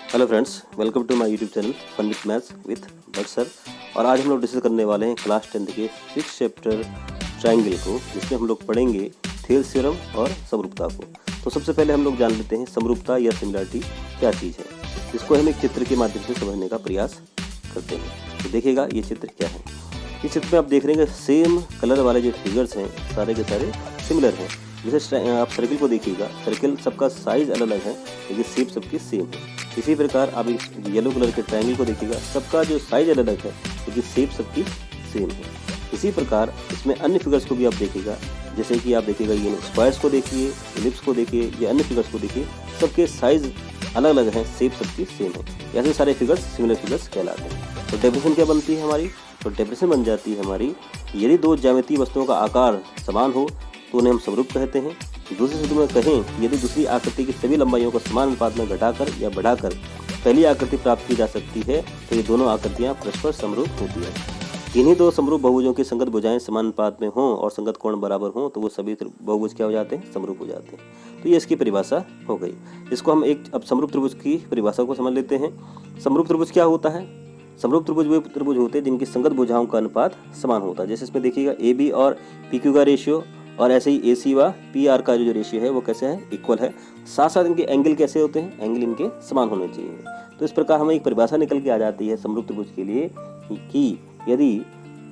Hello friends, welcome to my YouTube channel fun with maths with Bhatt sir. और आज हम लोग डिस्कस करने वाले हैं क्लास 10th के 6th चैप्टर ट्रायंगल को, जिसमें हम लोग पढ़ेंगे थेल्स थ्योरम और समरूपता को। तो सबसे पहले हम लोग जान लेते हैं समरूपता या सिमिलरिटी क्या चीज़ है। इसको हम एक चित्र के माध्यम से समझने का प्रयास करते हैं। तो देखिएगा ये चित्र क्या है। इस चित्र में आप देख रहे हैं सेम कलर वाले जो फिगर्स हैं सारे के सारे सिमिलर हैं। जैसे आप सर्किल को देखिएगा, सर्किल सबका साइज अलग अलग है लेकिन शेप सबकी सेम है। इसी प्रकार आप येलो कलर के ट्रायंगल को देखिएगा, सबका जो साइज अलग अलग है लेकिन शेप सबकी सेम है। इसी प्रकार इसमें अन्य फिगर्स को भी आप देखिएगा, जैसे कि आप देखिएगा ये स्क्वायर्स को देखिए, एलिप्स को देखिए या अन्य फिगर्स को देखिए, सबके साइज अलग अलग हैं, शेप सबकी सेम है। ऐसे सारे फिगर्स सिमिलर फिगर्स कहलाते हैं। तो डेफिनेशन क्या बनती है हमारी? तो डेफिनेशन बन जाती है हमारी, यदि दो ज्यामितीय वस्तुओं का आकार समान हो तो उन्हें हम समरूप कहते हैं। दूसरे शब्दों में कहें, यदि दूसरी आकृति की सभी लंबाइयों को समान अनुपात में घटाकर या बढ़ाकर पहली आकृति प्राप्त की जा सकती है तो ये दोनों आकृतियां परस्पर समरूप होती है। इन्हीं दो समरूप बहुभुजों की संगत भुजाएं समान अनुपात में हों और संगत कोण बराबर हों तो वो सभी बहुभुज क्या हो जाते हैं? समरूप हो जाते हैं। तो ये इसकी परिभाषा हो गई। इसको हम अब समरूप त्रिभुज की परिभाषा को समझ लेते हैं। समरूप त्रिभुज क्या होता है? समरूप त्रिभुज वे त्रिभुज होते हैं जिनकी संगत भुजाओं का अनुपात समान होता है। जैसे इसमें देखिएगा ए बी और पी क्यू का रेशियो, और ऐसे ही ए सी व पी आर का जो रेशियो है वो कैसे है? इक्वल है। साथ साथ इनके एंगल कैसे होते हैं? एंगल इनके समान होने चाहिए। तो इस प्रकार हमें एक परिभाषा निकल के आ जाती है समरूप त्रिभुज के लिए कि यदि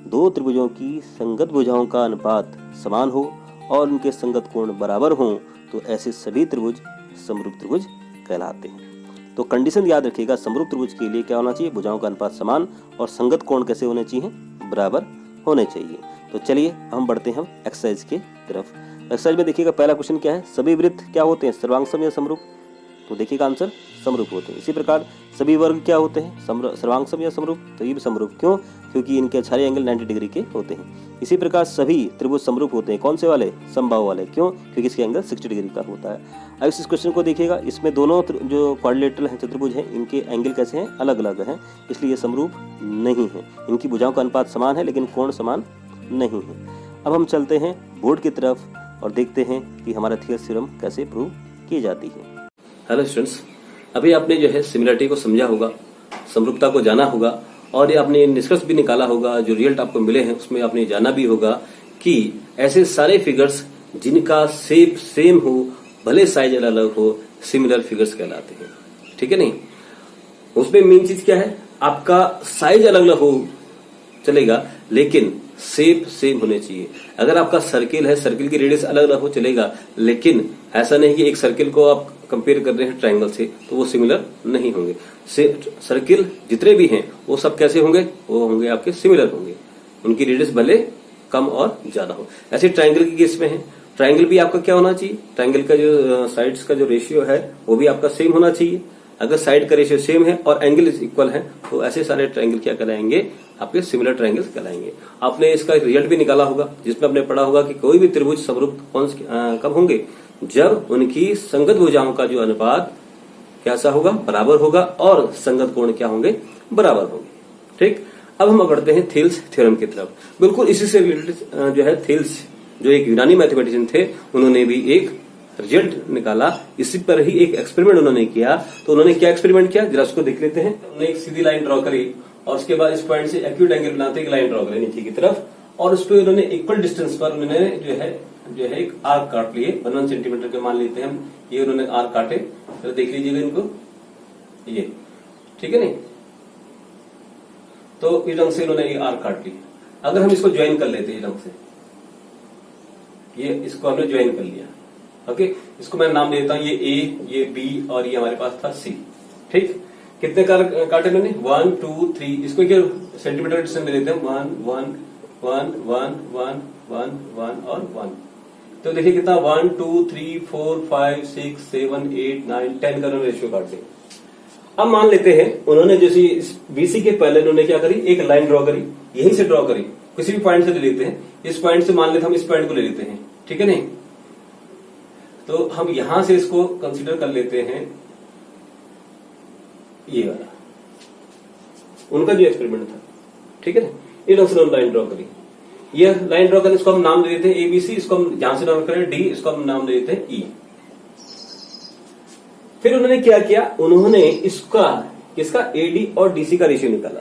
दो त्रिभुजों की संगत भुजाओं का अनुपात समान हो और उनके संगत कोण बराबर हों तो ऐसे सभी त्रिभुज समरूप त्रिभुज कहलाते हैं। तो कंडीशन याद रखिएगा, समरूप त्रिभुज के लिए क्या होना चाहिए? भुजाओं का अनुपात समान और संगत कोण कैसे होने चाहिए? बराबर होने चाहिए। तो चलिए हम बढ़ते हैं एक्सरसाइज के तरफ। एक्सरसाइज में देखिएगा पहला क्वेश्चन क्या है? सभी वृत्त क्या होते हैं? सर्वांगसम या समरूप? तो देखिएगा आंसर समरूप होते हैं। इसी प्रकार सभी वर्ग क्या होते हैं? सर्वांगसम या समरूप? तो ये भी समरूप। क्यों? क्योंकि इनके सारे एंगल 90 डिग्री के होते हैं। इसी प्रकार सभी त्रिभुज समरूप होते हैं। कौन से वाले? समबाहु वाले। क्यों? क्योंकि इसके एंगल 60 डिग्री का होता है। अब इस क्वेश्चन को देखिएगा, इसमें दोनों जो क्वाड्रिलेटरल हैं, चतुर्भुज हैं, इनके एंगल कैसे हैं? अलग अलग हैं, इसलिए ये समरूप नहीं है। इनकी भुजाओं का अनुपात समान है लेकिन कोण समान नहीं है। अब हम चलते हैं बोर्ड की तरफ और देखते हैं कि हमारा थेल्स थ्योरम कैसे प्रूव की जाती है। हेलो स्टूडेंट्स, अभी आपने जो है सिमिलरिटी को समझा होगा, समरूपता को जाना होगा और ये आपने निष्कर्ष भी निकाला होगा। जो रिजल्ट आपको मिले हैं उसमें आपने जाना भी होगा कि ऐसे सारे फिगर्स जिनका शेप सेम हो, भले साइज अलग अलग हो, सिमिलर फिगर्स कहलाते हैं। ठीक है नहीं? उसमें मेन चीज क्या है? आपका साइज अलग अलग हो चलेगा लेकिन शेप सेम होने चाहिए। अगर आपका सर्किल है, सर्किल की रेडियस अलग अलग हो चलेगा, लेकिन ऐसा नहीं कि एक सर्किल को आप कंपेयर कर रहे हैं ट्रायंगल से तो वो सिमिलर नहीं होंगे। सर्किल जितने भी हैं वो सब कैसे होंगे? वो होंगे आपके सिमिलर होंगे, उनकी रेडियस भले कम और ज्यादा हो। ऐसे ट्रायंगल की केस में है, ट्रायंगल भी आपका क्या होना चाहिए? ट्रायंगल का जो साइड्स का जो रेशियो है वो भी आपका सेम होना चाहिए। अगर साइड का रेशियो सेम है और एंगल इक्वल है तो ऐसे सारे ट्रायंगल क्या कहलाएंगे? आपके सिमिलर ट्रायंगल्स कहलाएंगे। आपने इसका रिजल्ट भी निकाला होगा जिसमें आपने पढ़ा होगा कि कोई भी त्रिभुज समरूप कब होंगे? जब उनकी संगत भुजाओं का जो अनुपात कैसा होगा? बराबर होगा और संगत कोण क्या होंगे? बराबर होंगे। ठीक, अब हम बढ़ते हैं थेल्स थ्योरम की तरफ। बिल्कुल इसी से रिलेटेड जो है थेल्स, जो एक यूनानी मैथमेटिशियन थे, उन्होंने भी एक रिजल्ट निकाला। इसी पर ही एक एक्सपेरिमेंट उन्होंने किया। तो उन्होंने क्या एक्सपेरिमेंट किया जरा उसको देख लेते हैं। उन्होंने एक सीधी लाइन ड्रॉ करी और उसके बाद इस पॉइंट से एक्यूट एंगल बनाते एक लाइन ड्रॉ करी नीचे की तरफ, और उस पर उन्होंने इक्वल डिस्टेंस पर उन्होंने जो है एक आर्क काट लिए। 1 सेंटीमीटर के मान लेते हैं हम, ये उन्होंने आर्क काटे। तो देख लीजिएगा इनको, ये ठीक है नहीं? तो इस ढंग से उन्होंने ये आर्क काट लिया। अगर हम इसको ज्वाइन कर लेते हैं इस ढंग से, ये इसको हमने ज्वाइन कर लिया। ओके, इसको मैं नाम देता हूं ये ए, ये बी और ये हमारे पास था सी। ठीक, कितने काटे मैंने? 1 2 3। इसको क्या सेंटीमीटर डिस्टेंस में देते हैं? 1 1 1 1 1 1 1 और 1। तो देखिए कितना 1 2 3 4 5 6 7 8 9 10 का रेशियो काट दिया। अब मान लेते हैं उन्होंने जैसे बीसी के पहले उन्होंने क्या करी? एक लाइन ड्रॉ करी, यहीं से ड्रॉ करी, किसी भी पॉइंट से ले लेते हैं। इस पॉइंट से मान लेते हम इस पॉइंट को ले लेते हैं। ठीक है नहीं? तो हम यहां से इसको कंसीडर कर लेते हैं, ये वाला उनका जो एक्सपेरिमेंट था। ठीक है ना? ये लाइन ड्रॉ करी, ये लाइन ड्रॉ करने, इसको हम नाम दे देते हैं एबीसी, इसको हम जहां से ड्रॉ करें डी, इसको हम नाम दे देते हैं ई। फिर उन्होंने क्या किया, उन्होंने इसका एडी और डीसी का रेशियो निकाला।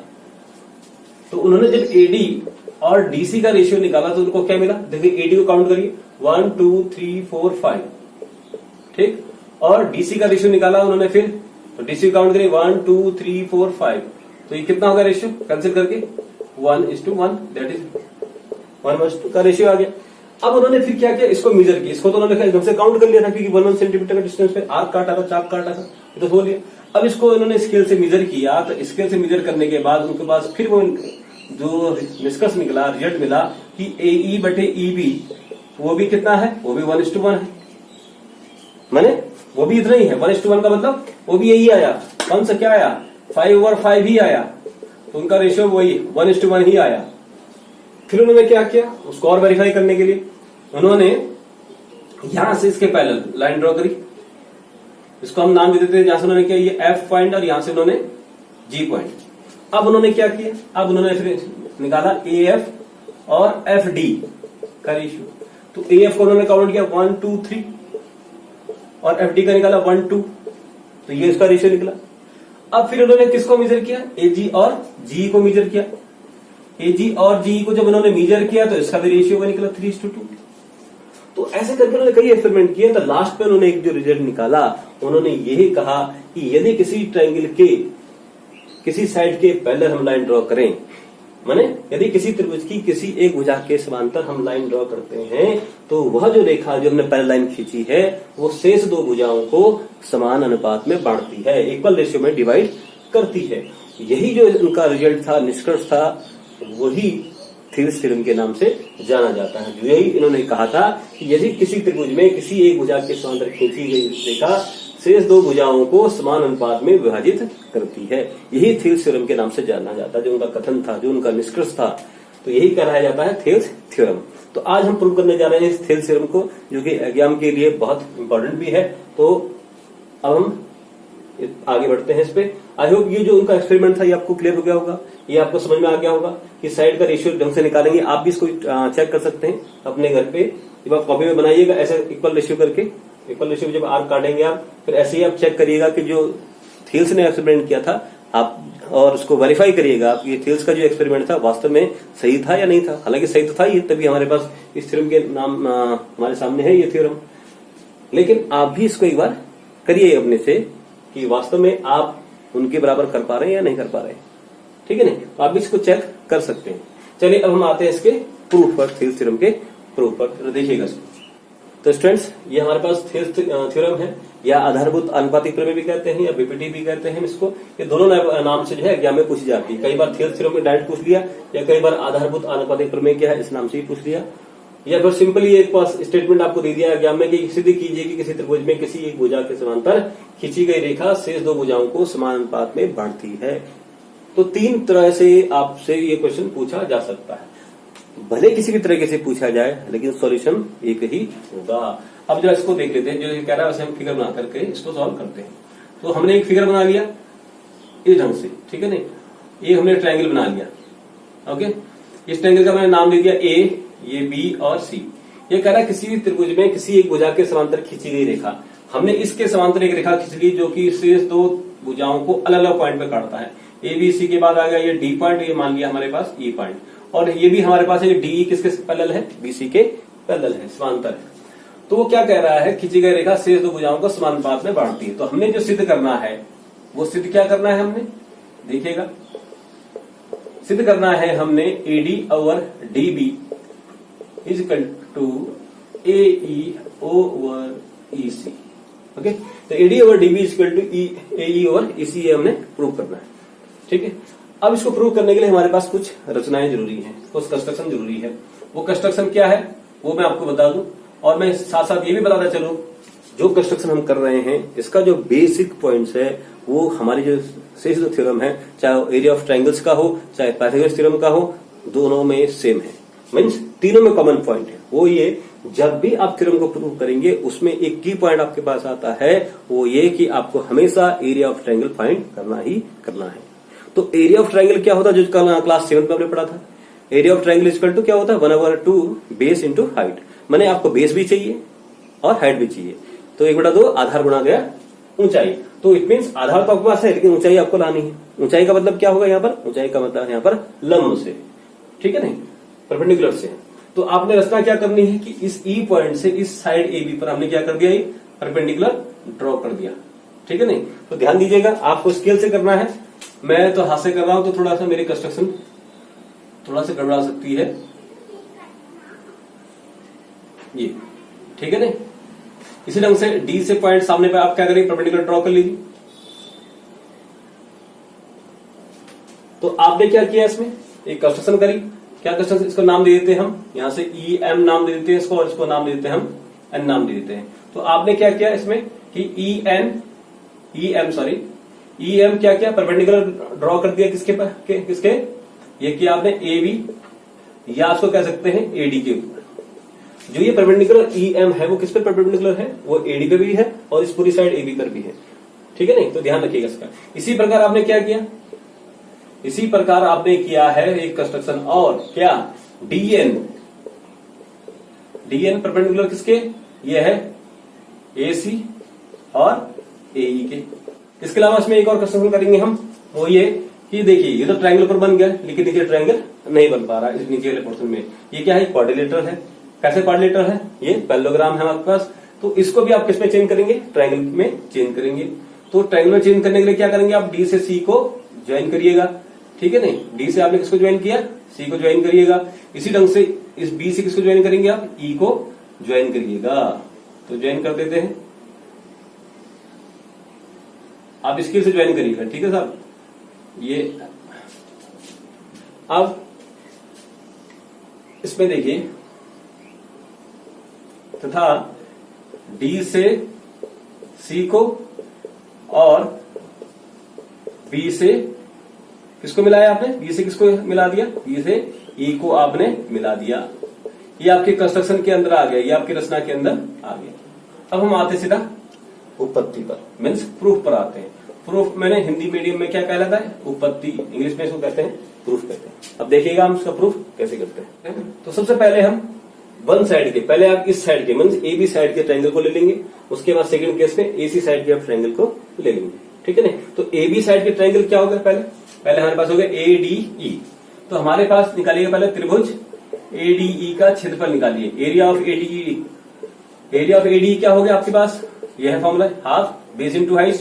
तो उन्होंने जब एडी और डीसी का रेशियो निकाला तो उनको क्या मिला, देखिए एडी को काउंट करिए 1 2 3 4 5, ठीक, और डीसी का रेशियो निकाला उन्होंने, फिर तो डीसी काउंट करिए 1 2 3 4 5, तो ये कितना होगा रेशियो, कैंसिल करके 1:1, दैट इज 1:2 का रेशियो आ गया। अब उन्होंने फिर क्या किया, इसको मेजर किया, इसको तो उन्होंने एकदम से काउंट कर लिया था क्योंकि 1 सेंटीमीटर का डिस्टेंस पे आर्क काटा था, चाप काटा था, ये तो हो लिया। अब इसको इन्होंने स्केल से मेजर किया, तो स्केल से मेजर करने के बाद उनके पास फिर वो जो निष्कर्ष निकला, रिजल्ट मिला कि AE बटे EB वो भी कितना है, वो भी 1:1 है, माने वो भी इतना ही है। 1:1 का मतलब वो भी यही आया, कौन सा क्या आया, 5/5 ही आया, तो उनका रेशियो वही 1:1 ही आया। फिर उन्होंने क्या किया, उसको और वेरीफाई करने के लिए उन्होंने यहां से इसके पैरेलल लाइन ड्रॉ करी, इसको हम नाम दे देते हैं, जहां से उन्होंने किया ये F पॉइंट और यहां से उन्होंने G पॉइंट। अब उन्होंने क्या किया, अब उन्होंने फिर निकाला AF और FD का रेशियो, तो AF को उन्होंने काउंट किया 1 2 3 और FD का निकाला 1 2, तो ये इसका रेशियो निकला। अब फिर उन्होंने किसको मेजर किया, AG और GE को मेजर किया। AG और GE को जब उन्होंने मेजर किया तो इसका भी रेशियो निकला 3:2। तो ऐसे करके उन्होंने कई एक्सपेरिमेंट किए, तो लास्ट में उन्होंने एक जो रिजल्ट निकाला, उन्होंने यही कहा कि यदि किसी ट्रायंगल के किसी साइड के पैरेलल हम लाइन ड्रॉ करें, माने यदि किसी त्रिभुज की किसी एक भुजा के समांतर हम लाइन ड्रॉ करते हैं, तो वह जो रेखा जो हमने पैरेलल लाइन खींची है वो शेष दो भुजाओं को समान अनुपात में बांटती है, इक्वल रेशियो में डिवाइड करती है। यही जो उनका रिजल्ट था, निष्कर्ष था, वही थेल्स थ्योरम के नाम से जाना जाता है। जो यही इन्होंने कहा था कि यदि किसी त्रिभुज में किसी एक भुजा के समांतर खींची गई रेखा शेष दो भुजाओं को समान अनुपात में विभाजित करती है, यही थेल्स थ्योरम के नाम से जाना जाता है। जो उनका कथन था, जो उनका निष्कर्ष था, तो यही कहलाया जाता है थेल्स थ्योरम। तो आज हम प्रूव करने जा रहे हैं इस थेल्स थ्योरम को, जो कि एग्जाम के लिए बहुत इंपॉर्टेंट भी है। तो अब हम आगे बढ़ते हैं इस पे। आई होप ये जो उनका एक्सपेरिमेंट था ये आपको क्लियर हो गया होगा, ये आपको समझ में आ गया होगा कि साइड का रेशियो ढंग से निकालेंगे। आप भी इसको चेक कर सकते हैं अपने घर पे, जब आप कॉपी में बनाइएगा ऐसे इक्वल रेशियो करके, इक्वल रेशियो जब आर्क काटेंगे आप, फिर ऐसे ही आप चेक करिएगा कि जो थेल्स ने एक्सपेरिमेंट किया था आप, और उसको वेरीफाई करिएगा आप, ये थेल्स का जो एक्सपेरिमेंट था वास्तव में सही था या नहीं था। हालांकि सही तो था ही, तभी हमारे पास इस थ्योरम के नाम हमारे सामने है ये थ्योरम। लेकिन आप भी इसको एक बार करिए अपने से कि वास्तव में आप उनके बराबर कर पा रहे हैं या नहीं कर पा रहे हैं, ठीक है ना। तो आप भी इसको चेक कर सकते हैं। चलिए अब हम आते हैं इसके प्रूफ पर, थेल्स थ्योरम के प्रूफ पर। देखिएगा इसको। तो स्टूडेंट्स, ये हमारे पास थेल्स थ्योरम है, या आधारभूत आनुपातिक प्रमेय भी कहते हैं, या बीपीटी भी कहते हैं इसको। ये दोनों नाम से जो है एग्जाम में पूछी जाती है। कई बार थेल्स थ्योरम में डायरेक्ट पूछ लिया, या कई बार आधारभूत आनुपातिक प्रमेय क्या है इस नाम से ही पूछ लिया, या फिर सिंपली एक पास स्टेटमेंट आपको दे दिया एग्जाम में कि सिद्ध कीजिए कि किसी त्रिभुज में किसी एक भुजा के समांतर खींची गई रेखा शेष दो भुजाओं को समान अनुपात में बांटती है। तो तीन तरह से आपसे ये क्वेश्चन पूछा जा सकता है, भले किसी भी तरीके से पूछा जाए, लेकिन सॉल्यूशन एक ही होगा। अब जरा इसको देख लेते हैं, जो कह रहा है वैसे हम फिगर बना करके इसको सॉल्व करते हैं। तो हमने एक फिगर बना लिया इस ढंग से, ठीक है ना, ये हमने ट्रायंगल बना लिया। ओके, इस ट्रायंगल का मैंने नाम दे दिया ए, ये बी और सी। ये कह रहा है किसी भी त्रिभुज में किसी एक भुजा के समांतर खींची गई रेखा, हमने इसके समांतर एक रेखा खींच ली जो कि शेष दो भुजाओं को अलग अलग पॉइंट पे काटता है। ए बी सी के बाद आ गया ये डी पॉइंट, ये मान लिया हमारे पास ई पॉइंट, और ये भी हमारे पास है डी किसके पैरेलल है, बीसी के पैरेलल है, समांतर है। तो वो क्या कह रहा है, खींची गई रेखा शेष दो भुजाओं को समान अनुपात में बांटती है। तो हमने जो सिद्ध करना है वो सिद्ध क्या करना है, हमने देखिएगा सिद्ध करना है हमने AD over D B is equal to A E over E C. Okay, तो AD over DB is equal to A E over E C, हमने प्रूव करना है, ठीक है। अब इसको प्रूव करने के लिए हमारे पास कुछ रचनाएं जरूरी हैं, कुछ कंस्ट्रक्शन जरूरी है। वो कंस्ट्रक्शन क्या है वो मैं आपको बता दूं, और मैं साथ साथ ये भी बताता चलूं जो कंस्ट्रक्शन हम कर रहे हैं इसका जो बेसिक पॉइंट्स है वो हमारे जो शेष जो थ्योरम है, चाहे एरिया ऑफ ट्रायंगल्स का हो चाहे पाइथागोरस थ्योरम का हो, दोनों में सेम है, मीन्स तीनों में कॉमन पॉइंट है। वो ये, जब भी आप थ्योरम को प्रूव करेंगे उसमें एक की पॉइंट आपके पास आता है, वो ये कि आपको हमेशा एरिया ऑफ ट्रायंगल फाइंड करना ही करना है। तो एरिया ऑफ ट्रायंगल क्या होता है, जो कल क्लास 7 में हमने पढ़ा था, area of triangle equal to क्या होता है, 1/2 बेस इंटू हाइट। माने आपको बेस भी चाहिए और हाइट भी चाहिए, तो 1/2 आधार गुणा गया ऊंचाई। तो इट मीन्स आधार तो आपके पास है, लेकिन ऊंचाई आपको लानी है। ऊंचाई का मतलब क्या होगा यहाँ पर? ऊंचाई का मतलब यहाँ पर लंब से, ठीक है नहीं, परपेंडिकुलर से। तो आपने रचना क्या करनी है कि इस ई पॉइंट से इस साइड ए बी पर हमने क्या कर दिया, ये परपेंडिकुलर ड्रॉ कर दिया, ठीक है नहीं। तो ध्यान दीजिएगा, आपको स्केल से करना है, मैं तो हाथ से कर रहा हूं, तो थोड़ा सा मेरी कंस्ट्रक्शन थोड़ा सा गड़बड़ा सकती है ये, ठीक है नहीं। इसी ढंग से डी से पॉइंट सामने पे आप क्या करेंगे, परपेंडिकुलर ड्रॉ कर लीजिए। तो आपने क्या किया, इसमें एक कंस्ट्रक्शन करी। क्या कंस्ट्रक्शन? इसको नाम दे देते हैं हम, यहां से ई एम नाम दे देते हैं इसको, और इसको नाम दे देते हैं हम एन नाम दे देते हैं। तो आपने क्या किया इसमें कि ई एम क्या किया, परपेंडिकुलर ड्रॉ कर दिया किसके किसके, ये किया आपने ए बी, या उसको कह सकते हैं एडी के ऊपर। जो ये परपेंडिकुलर ई एम है वो किस पे परपेंडिकुलर है, वो एडी पे भी है और इस पूरी साइड एबी पर भी है, ठीक है नहीं। तो ध्यान रखिएगा इसका। इसी प्रकार आपने क्या किया, इसी प्रकार आपने किया है एक कंस्ट्रक्शन और क्या, डीएन परपेंडिकुलर किसके, ये है एसी और एई के। इसके अलावा इसमें एक और कंस्ट्रक्शन करेंगे हम, वो ये कि देखिए ये तो ट्रायंगल पर बन गया, लेकिन नीचे ट्रायंगल नहीं बन पा रहा है इस नीचे वाले पोर्शन में। ये क्या है, क्वाड्रिलेटरल है। कैसे क्वाड्रिलेटरल है, ये पैरेललोग्राम है आपके पास। तो इसको भी आप किसमें चेंज करेंगे, ट्रायंगल में चेंज करेंगे। तो ट्रायंगल में चेंज करने के लिए क्या करेंगे, आप डी से सी को ज्वाइन करिएगा, ठीक है नहीं। डी से आपने किसको ज्वाइन किया, सी को ज्वाइन करिएगा। इसी ढंग से इस बी से किसको ज्वाइन करेंगे, आप ई को ज्वाइन करिएगा। तो ज्वाइन कर देते हैं, आप स्केल से ज्वाइन करिएगा, ठीक है साहब। ये अब इसमें देखिए, तथा डी से सी को और बी से किसको मिलाया आपने, बी से किसको मिला दिया, बी से ई को आपने मिला दिया। ये आपके कंस्ट्रक्शन के अंदर आ गया, ये आपकी रचना के अंदर आ गया। अब हम आते सीधा उपपत्ति पर, मीन्स प्रूफ पर आते हैं। प्रूफ मैंने हिंदी मीडियम में क्या कहलाता है, उपपत्ति, इंग्लिश में इसको कहते हैं प्रूफ कहते हैं। अब देखिएगा हम इसका प्रूफ कैसे करते हैं। तो सबसे पहले हम वन साइड के, पहले आप इस साइड के मीन्स ए बी साइड के ट्रायंगल को ले लेंगे। उसके बाद सेकंड केस में ए सी साइड के आप ट्रायंगल को ले लेंगे, ठीक है ना। तो ए बी साइड के ट्रायंगल क्या होगा, पहले हमारे पास हो गया ए डी ई। तो हमारे पास निकालिएगा पहले त्रिभुज ए डी ई का क्षेत्रफल निकालिए, area of A D E. Area of A D E क्या हो गया आपके पास, यह है formula, half base into height,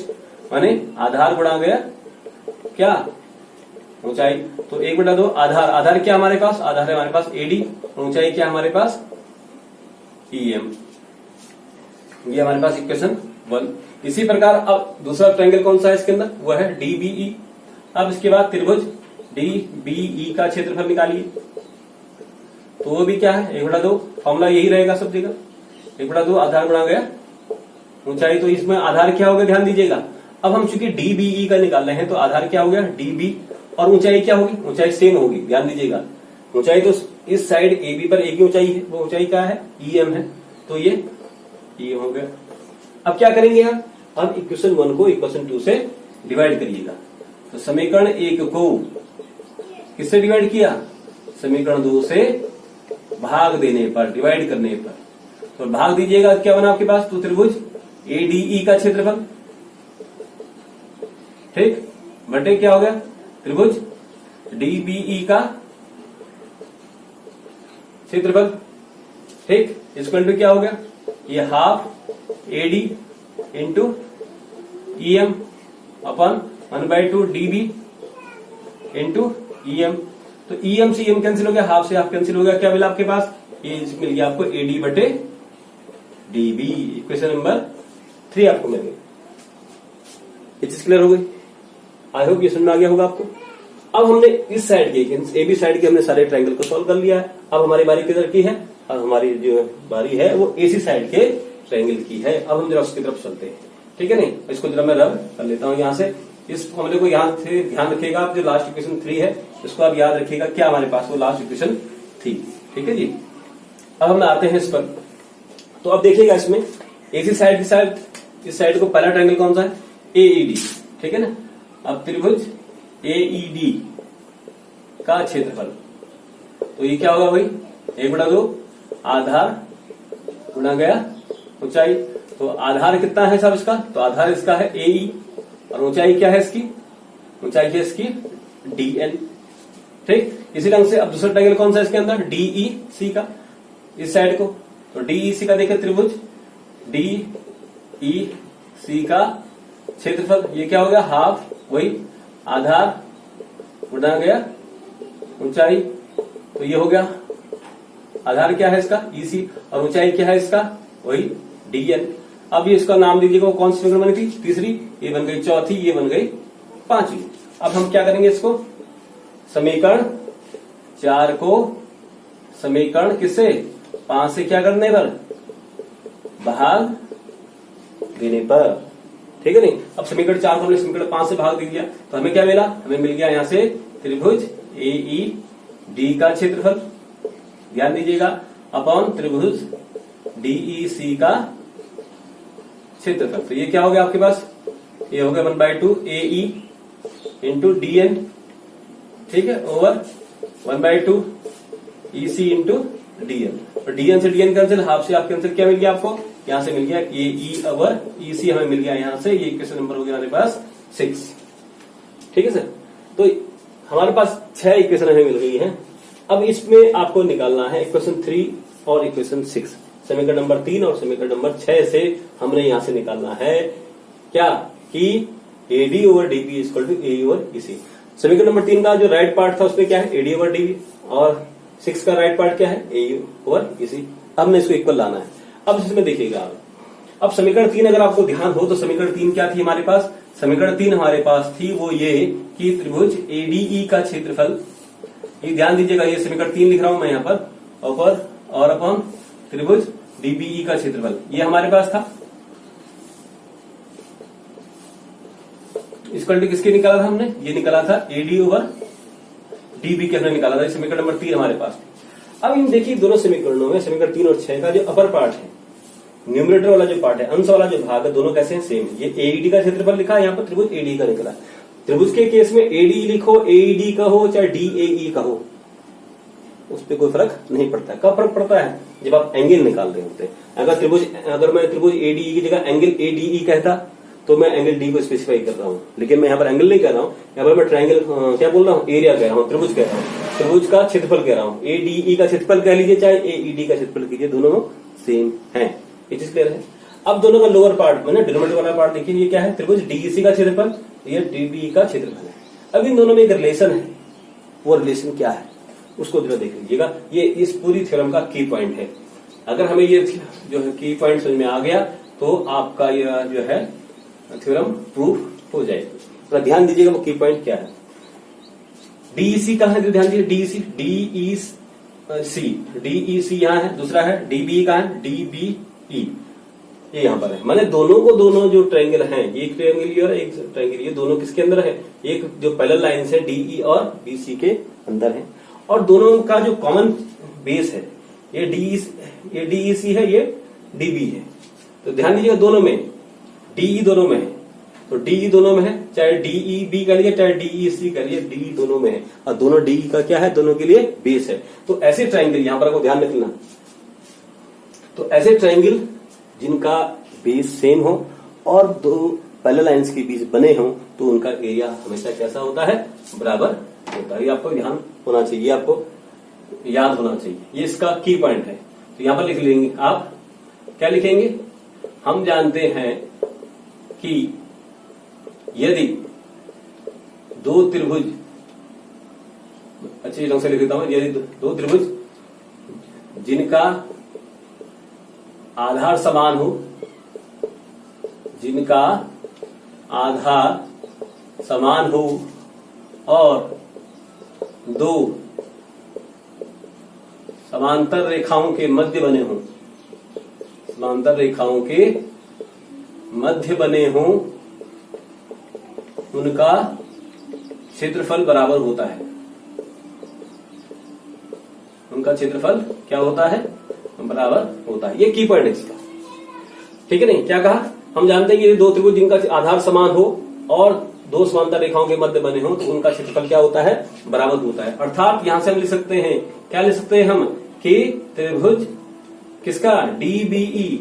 माने आधार गुणा गया क्या, ऊंचाई। तो 1/2 आधार, आधार क्या हमारे पास, आधार है हमारे पास एडी, ऊंचाई क्या हमारे पास ईएम। ये हमारे पास इक्वेशन 1। इसी प्रकार अब दूसरा ट्रायंगल कौन सा है इसके अंदर, वो है डीबीई। अब इसके बाद त्रिभुज डीबीई का क्षेत्रफल निकालिए। तो वो भी क्या है 1/2, फॉर्मूला यही रहेगा सब जगह, 1/2 आधार गुणा गया ऊंचाई। तो इसमें आधार क्या होगा, ध्यान दीजिएगा। अब हम चूंकि डीबीई का निकाल रहे हैं, तो आधार क्या हो गया डीबी, और ऊंचाई क्या होगी, ऊंचाई सेम होगी, ध्यान दीजिएगा। ऊंचाई तो इस साइड ए बी पर एक ही ऊंचाई है, वो ऊंचाई क्या है ईएम है, तो ये ईएम हो गया। अब क्या करेंगे हम, अब इक्वेशन 1 को इक्वेशन 2 से डिवाइड करिएगा। तो समीकरण 1 को किससे डिवाइड किया, समीकरण 2 से भाग देने पर, डिवाइड करने पर। तो भाग दीजिएगा, क्या बना आपके पास, तो त्रिभुज एडीई का क्षेत्रफल, ठीक, बटे क्या हो गया त्रिभुज डीबीई का क्षेत्रफल, ठीक। इसको इंटू क्या हो गया, ये हाफ एडी इंटू ईएम अपन 1/2 डीबी इंटू ईएम। तो ईएम से ईएम कैंसिल हो गया, हाफ से हाफ कैंसिल हो गया, क्या मिला आपके पास, ये मिल गया आपको एडी बटे डीबी। इक्वेशन नंबर 3 आपको मिल गई। ये चीज क्लियर हो गई, आई होप ये समझ में आ गया होगा आपको। अब हमने इस साइड के ए बी साइड के हमने सारे ट्रायंगल को सॉल्व कर लिया है। अब हमारी बारी किधर की है, अब हमारी जो बारी है वो एसी साइड के ट्रायंगल की है। अब हम जरा उसकी तरफ चलते हैं, ठीक है नहीं। इसको जरा मैं रब कर लेता हूं यहां से। इस फॉर्मूले को यहां से ध्यान रखिएगा आप, जो लास्ट इक्वेशन 3 है इसको आप याद रखिएगा, क्या हमारे पास वो लास्ट इक्वेशन थी, ठीक है जी। अब हम आते हैं इस पर। तो अब देखिएगा इसमें एसी साइड की साइड, इस साइड को पहला ट्रायंगल कौन सा है, एईडी, ठीक है ना। अब त्रिभुज एईडी का क्षेत्रफल, तो ये क्या होगा भाई 1/2 आधार गुणा गया ऊंचाई। तो आधार कितना है साहब इसका, तो आधार इसका है AE और ऊंचाई क्या है इसकी, ऊंचाई है इसकी DN। ठीक, इसी ढंग से अब दूसरा ट्रायंगल कौन सा है इसके अंदर, DEC का, इस साइड को, तो DEC का देखें त्रिभुज DEC का क्षेत्रफल ये क्या हो गया, हाफ, वही आधार गुणा गया ऊंचाई, तो ये हो गया आधार क्या है इसका EC और ऊंचाई क्या है इसका वही DN। अब ये इसका नाम दीजिएगा, वो कौन सी समीकरण बनी थी, तीसरी, ये बन गई चौथी, ये बन गई पांचवी। अब हम क्या करेंगे इसको, समीकरण 4 को समीकरण किससे 5 से क्या करने पर, भाग देने पर, ठीक है नहीं। अब समीकरण 4 को हमने समीकरण 5 से भाग दे दिया तो हमें क्या मिला, हमें मिल गया यहां से त्रिभुज AED का क्षेत्रफल, ध्यान दीजिएगा, अपॉन त्रिभुज DEC का क्षेत्रफल। तो ये क्या हो गया आपके पास, ये हो गया 1/2 AE इंटू DN, ठीक है, ओवर 1/2 EC इंटू DN। और DN से DN कैंसिल, हाफ से आप कैंसिल, क्या मिल गया आपको, यहां से मिल गया AE ओवर EC, हमें मिल गया यहां से, ये क्वेश्चन नंबर हो गया हमारे पास 6। ठीक है सर, तो हमारे पास 6 इक्वेशन हमें मिल गई हैं। अब इसमें आपको निकालना है इक्वेशन 3 और इक्वेशन 6, समीकरण नंबर 3 और समीकरण नंबर 6 से हमने यहां से निकालना है क्या, कि AD over DB equal to AE over EC। समीकरण नंबर 3 का जो राइट पार्ट था उसमें क्या है AD ओवर DB और 6 का राइट पार्ट क्या है AE ओवर EC। अब हमने इसको इक्वल लाना है। अब इसमें देखिएगा आप, अब समीकरण 3 अगर आपको ध्यान हो तो समीकरण 3 क्या थी हमारे पास, समीकरण 3 हमारे पास थी वो ये कि त्रिभुज ADE का क्षेत्रफल, ये ध्यान दीजिएगा, ये समीकरण 3 लिख रहा हूं मैं यहाँ पर, ऊपर और अपॉन त्रिभुज DBE का क्षेत्रफल, ये हमारे पास था। इक्वल टू किसके निकाला था हमने, ये निकाला था AD ओवर DB के हमने निकाला था, समीकरण नंबर 3 हमारे पास। अब इन देखिए दोनों समीकरणों में समीकरण 3 और 6 का जो अपर पार्ट है, न्यूमरेटर वाला जो पार्ट है, अंश वाला जो भाग है, दोनों कैसे हैं, सेम। ये AED का क्षेत्रफल लिखा है, यहाँ पर त्रिभुज AD का निकला। त्रिभुज के केस में AD लिखो, AED का हो चाहे DAE का हो, उस पर कोई फर्क नहीं पड़ता। कब फर्क पड़ता है, जब आप एंगल निकाल रहे होते हैं। अगर मैं त्रिभुज ADE की जगह एंगल ADE कहता तो मैं एंगल D को स्पेसिफाई कर रहा हूं, लेकिन मैं यहाँ पर एंगल नहीं कह रहा हूं, यहाँ पर मैं ट्रायंगल क्या बोल रहा हूँ, एरिया कह रहा हूँ, त्रिभुज कह रहा हूँ, त्रिभुज का क्षेत्रफल कह रहा हूँ। ADE का क्षेत्रफल कह लीजिए चाहे AED का क्षेत्रफल कीजिए, दोनों सेम है। ये चीज क्लियर है। अब दोनों का लोअर पार्ट मैंने डिनोमिनेटर वाला पार्ट देखिए, ये क्या है, त्रिभुज DEC का क्षेत्रफल, ये DBE का क्षेत्रफल है। अब इन दोनों में एक रिलेशन है, वो रिलेशन क्या है उसको जरा देख लीजिएगा। ये इस पूरी थ्योरम का की पॉइंट है। अगर हमें ये जो है की पॉइंट समझ में आ गया तो आपका यह जो है थ्योरम प्रूफ हो जाएगी। तो ध्यान दीजिएगा वो की पॉइंट क्या है। DEC कहां है, ध्यान दीजिए, DEC यहाँ है, दूसरा है DBE का है, DBE ये यहाँ पर है। माने दोनों को दोनों जो ट्रायंगल हैं, एक ट्रायंगल और एक ट्रायंगल, ये दोनों किसके अंदर है, एक जो पैरेलल लाइंस है DE और BC के अंदर है, और दोनों का जो कॉमन बेस है ये DEC है, ये DB है। तो ध्यान दीजिएगा दोनों में DE दोनों में है, तो DE दोनों में है, चाहे DEB कह लीजिए चाहे DEC कह लीजिए, DE दोनों में है, और दोनों DE का क्या है, दोनों के लिए बेस है। तो ऐसे ट्रायंगल यहां पर आपको ध्यान रखना, तो ऐसे ट्रायंगल जिनका बेस सेम हो और दो पैरेलल लाइंस के बीच बने हो तो उनका एरिया हमेशा कैसा होता है, बराबर होता है। ये आपको ध्यान होना चाहिए, आपको याद होना चाहिए, ये इसका की पॉइंट है। तो यहां पर लिख लेंगे आप, क्या लिखेंगे, हम जानते हैं कि यदि दो त्रिभुज, अच्छी ढंग से लिख देता हूं, यदि दो त्रिभुज जिनका आधार समान हो, जिनका आधार समान हो और दो समांतर रेखाओं के मध्य बने हों, समांतर रेखाओं के मध्य बने हों, उनका क्षेत्रफल बराबर होता है। उनका क्षेत्रफल क्या होता है, बराबर होता है। ये की पॉइंट है इसका, ठीक है नहीं। क्या कहा, हम जानते हैं कि दो त्रिभुज जिनका आधार समान हो और दो समांतर रेखाओं के मध्य बने हो तो उनका क्षेत्रफल क्या होता है, बराबर होता है। अर्थात यहां से हम लिख सकते हैं, क्या लिख सकते हैं हम, कि त्रिभुज किसका, DBE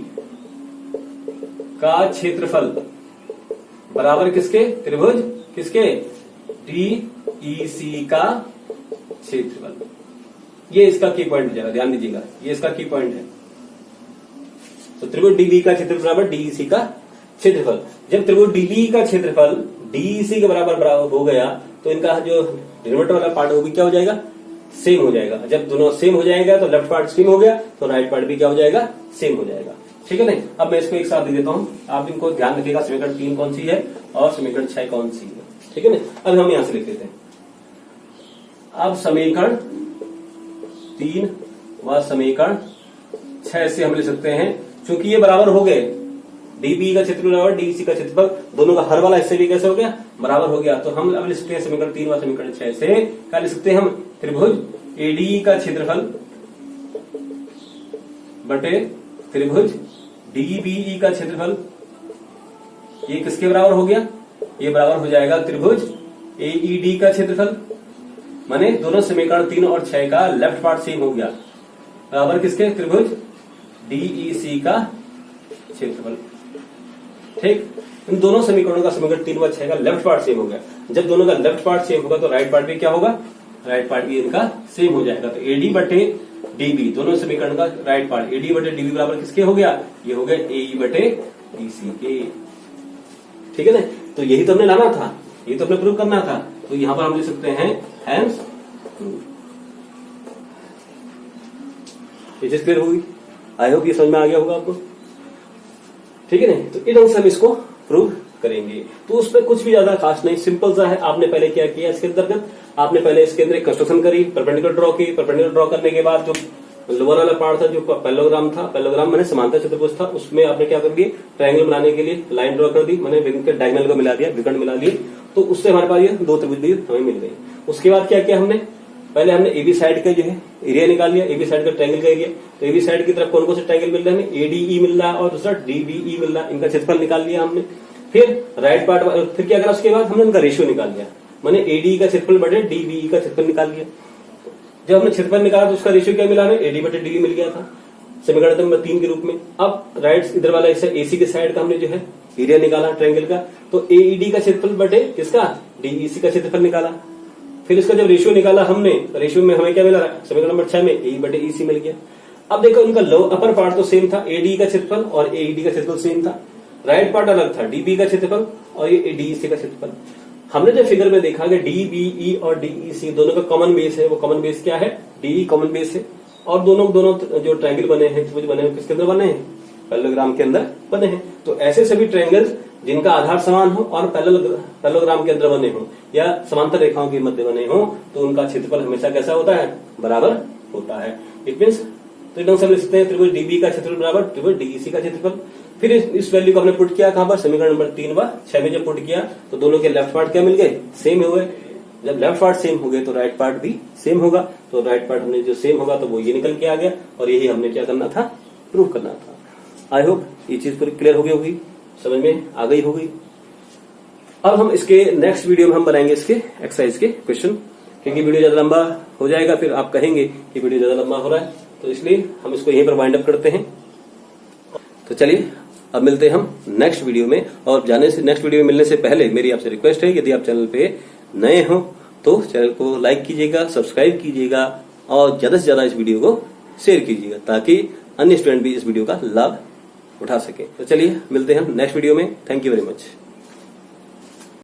का क्षेत्रफल बराबर किसके, त्रिभुज किसके, DEC का क्षेत्रफल। ये इसका की पॉइंट हो जाएगा, ध्यान दीजिएगा, ये इसका की पॉइंट है। तो त्रिभुज DB का क्षेत्रफल बराबर DEC का क्षेत्रफल। जब त्रिभुज DB का क्षेत्रफल DEC के बराबर हो गया तो इनका जो डिनोमिनेटर वाला पार्ट है वो भी क्या हो जाएगा, सेम हो जाएगा। जब दोनों सेम हो जाएगा तो लेफ्ट पार्ट सेम हो गया तो राइट पार्ट भी क्या हो जाएगा, सेम हो जाएगा। ठीक है नहीं। अब मैं इसको एक साथ दे देता हूं, आप इनको ध्यान रखिएगा, समीकरण 3 कौन सी है और समीकरण 6 कौन सी है। ठीक है ना। अब हम यहां से लिख देते हैं। अब समीकरण 3 व समीकरण 6 से हम लिख सकते हैं, चूंकि ये बराबर हो गए, DB का क्षेत्रफल बराबर DEC का क्षेत्रफल, दोनों का हर वाला हिस्से भी कैसे हो गया, बराबर हो गया। तो हम अब लिख सकते हैं समीकरण 3 व समीकरण 6 से क्या लिख सकते हैं हम, त्रिभुज ADE का क्षेत्रफल बटे त्रिभुज DBE का क्षेत्रफल, ये किसके बराबर हो गया, ये बराबर हो जाएगा त्रिभुज AED का क्षेत्रफल। माने दोनों समीकरण 3 और 6 का लेफ्ट पार्ट सेम हो गया, बराबर किसके, त्रिभुज DEC का क्षेत्रफल। ठीक, इन दोनों समीकरणों का समीकरण 3 व 6 का लेफ्ट पार्ट सेम हो गया। जब दोनों का लेफ्ट पार्ट सेम होगा तो राइट पार्ट भी क्या होगा, राइट पार्ट भी इनका सेम हो जाएगा। तो AD बटे DB दोनों समीकरण का राइट पार्ट AD बटे DB बराबर किसके हो गया, ये हो गया AE बटे DC के। ठीक है ना। तो यही तो हमने लाना था, यही तो हमने प्रूव करना था। तो यहां पर हम लिख सकते हैं हैंस प्रूव। ये चीज क्लियर होगी, आई होप ये समझ में आ गया होगा आपको। ठीक है नहीं। तो इस ढंग से हम इसको प्रूव करेंगे। तो उसमें कुछ भी ज्यादा खास नहीं, सिंपल सा है। आपने पहले क्या किया इसके अंतर्गत, आपने पहले इसके अंदर एक कंस्ट्रक्शन करी, परपेंडिकुलर ड्रॉ की। परपेंडिकुलर ड्रॉ करने के बाद जो लोअर वाला पार्ट था, जो पैरेललोग्राम था, पैरेललोग्राम मैंने समांतर चतुर्भुज था, उसमें आपने क्या कर दिया, ट्रायंगल बनाने के लिए लाइन ड्रॉ कर दी, मैंने डायगोनल को मिला दिया, विकर्ण मिला दिए। तो उससे हमारे पास ये 2 त्रिभुज भी हमें मिल गए। उसके बाद क्या किया हमने, पहले हमने AB साइड का जो है एरिया निकाल लिया, AB साइड का ट्रायंगल का एरिया। तो AB साइड की तरफ कौन कौन से ट्रायंगल मिल रहे हैं, हमें ADE मिल रहा है और दूसरा DBE मिल रहा है, इनका क्षेत्रफल निकाल लिया हमने। फिर राइट पार्ट, फिर क्या करा उसके बाद हमने इनका रेशियो निकाल लिया, मैंने ADE का क्षेत्रफल बटे DBE का क्षेत्रफल निकाल लिया। जब हमने क्षेत्रफल निकाला तो उसका रेशियो क्या मिला हमें, AD बटे DB मिल गया था समीकरण नंबर 3 के रूप में। अब राइट इधर वाला हिस्सा AC के साइड का हमने जो है एरिया निकाला ट्रायंगल का, तो AED का क्षेत्रफल बटे किसका, DEC का क्षेत्रफल निकाला। फिर इसका जब रेशियो निकाला हमने, रेशियो में हमें क्या मिला, समीकरण नंबर 6 में AE बटे EC मिल गया। अब देखो उनका अपर पार्ट तो सेम था, ADE का क्षेत्रफल और AED का क्षेत्रफल सेम था, राइट पार्ट अलग था, DB का क्षेत्रफल और ये DEC का क्षेत्रफल। हमने जो फिगर में देखा कि DBE और DEC दोनों का कॉमन बेस है, वो कॉमन बेस क्या है, DE कॉमन बेस है। और दोनों जो ट्रायंगल बने हैं, त्रिभुज बने हैं, किसके अंदर बने हैं, पैरेललोग्राम के अंदर बने हैं। तो ऐसे सभी ट्रायंगल्स जिनका आधार समान हो और पैरेललोग्राम के अंदर बने हो या समांतर रेखाओं के मध्य बने हो, तो उनका क्षेत्रफल हमेशा कैसा होता है, बराबर होता है। इट मीन्स तो एकदम से लिख सकते हैं त्रिभुज DB का क्षेत्रफल बराबर त्रिभुज DEC का क्षेत्रफल। फिर इस वैल्यू को हमने पुट किया कहां पर, समीकरण नंबर 3 व 6 में जब पुट किया तो दोनों के लेफ्ट पार्ट क्या मिल गए, सेम हो गए। जब लेफ्ट पार्ट सेम हो गए तो राइट पार्ट भी सेम होगा। तो राइट पार्ट हमने जो सेम होगा तो वो ये निकल के आ गया, और यही हमने क्या करना था, प्रूव करना था। आई होप ये चीज पूरी क्लियर हो गई होगी, समझ में आ गई होगी। अब हम इसके नेक्स्ट वीडियो में हम बनाएंगे इसके एक्सरसाइज के क्वेश्चन, क्योंकि वीडियो ज्यादा लंबा हो जाएगा, फिर आप कहेंगे कि वीडियो ज्यादा लंबा हो रहा है, तो इसलिए हम इसको यहीं पर वाइंड अप करते हैं। तो चलिए अब मिलते हैं हम नेक्स्ट वीडियो में। और जाने से नेक्स्ट वीडियो में मिलने से पहले मेरी आपसे रिक्वेस्ट है, यदि आप चैनल पे नए हो तो चैनल को लाइक कीजिएगा, सब्सक्राइब कीजिएगा और ज्यादा से ज्यादा इस वीडियो को शेयर कीजिएगा, ताकि अन्य स्टूडेंट भी इस वीडियो का लाभ उठा सके। तो चलिए मिलते हैं हम नेक्स्ट वीडियो में। Thank you very much.